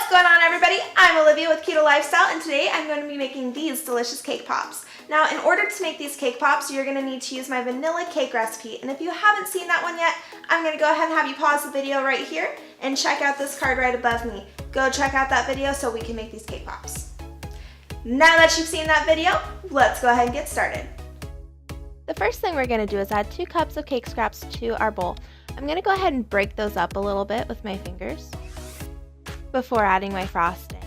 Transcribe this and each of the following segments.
What's going on, everybody? I'm Olivia with Keto Lifestyle, and today I'm going to be making these delicious cake pops. Now, in order to make these cake pops, you're going to need to use my vanilla cake recipe, and if you haven't seen that one yet, I'm going to go ahead and have you pause the video right here and check out this card right above me. Go check out that video so we can make these cake pops. Now that you've seen that video, let's go ahead and get started. The first thing we're going to do is add 2 cups of cake scraps to our bowl. I'm going to go ahead and break those up a little bit with my fingers before adding my frosting.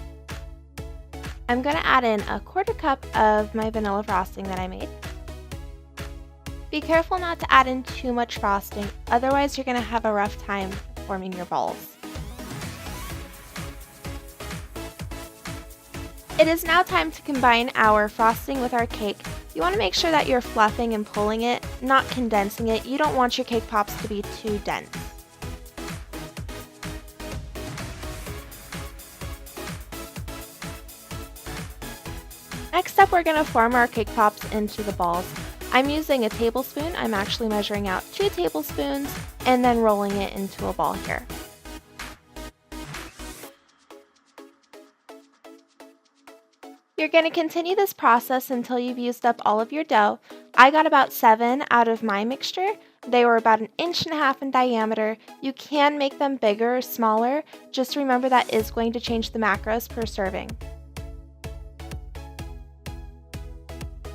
I'm going to add in a 1/4 cup of my vanilla frosting that I made. Be careful not to add in too much frosting, otherwise you're going to have a rough time forming your balls. It is now time to combine our frosting with our cake. You want to make sure that you're fluffing and pulling it, not condensing it. You don't want your cake pops to be too dense. Next up, we're going to form our cake pops into the balls. I'm using a tablespoon. I'm actually measuring out 2 tablespoons and then rolling it into a ball here. You're going to continue this process until you've used up all of your dough. I got about 7 out of my mixture. They were about 1.5 inches in diameter. You can make them bigger or smaller. Just remember that is going to change the macros per serving.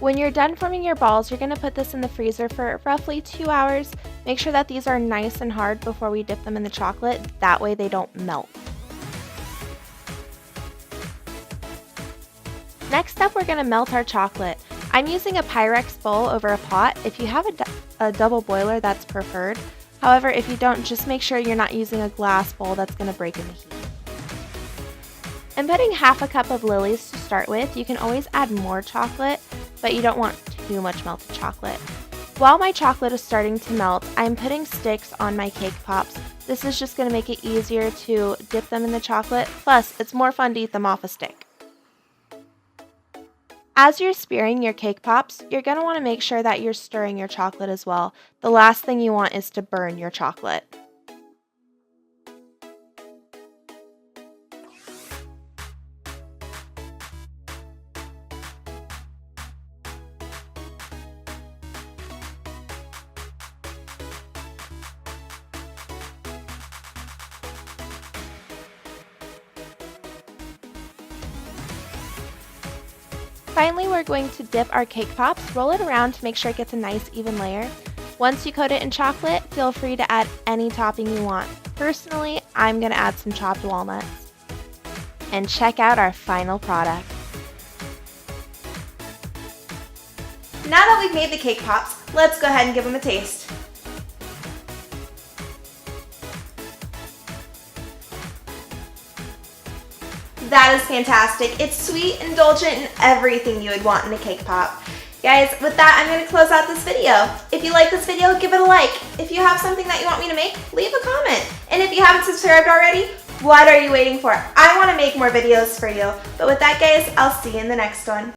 When you're done forming your balls, you're going to put this in the freezer for roughly 2 hours. Make sure that these are nice and hard before we dip them in the chocolate. That way they don't melt. Next up, we're going to melt our chocolate. I'm using a Pyrex bowl over a pot. If you have a double boiler, that's preferred. However, if you don't, just make sure you're not using a glass bowl that's going to break in the heat. I'm putting 1/2 cup of lilies to start with. You can always add more chocolate, but you don't want too much melted chocolate. While my chocolate is starting to melt, I'm putting sticks on my cake pops. This is just going to make it easier to dip them in the chocolate, plus it's more fun to eat them off a stick. As you're spearing your cake pops, you're going to want to make sure that you're stirring your chocolate as well. The last thing you want is to burn your chocolate. Finally, we're going to dip our cake pops, roll it around to make sure it gets a nice even layer. Once you coat it in chocolate, feel free to add any topping you want. Personally, I'm going to add some chopped walnuts. And check out our final product. Now that we've made the cake pops, let's go ahead and give them a taste. That is fantastic. It's sweet, indulgent, and everything you would want in a cake pop. Guys, with that, I'm going to close out this video. If you like this video, give it a like. If you have something that you want me to make, leave a comment. And if you haven't subscribed already, what are you waiting for? I want to make more videos for you. But with that, guys, I'll see you in the next one.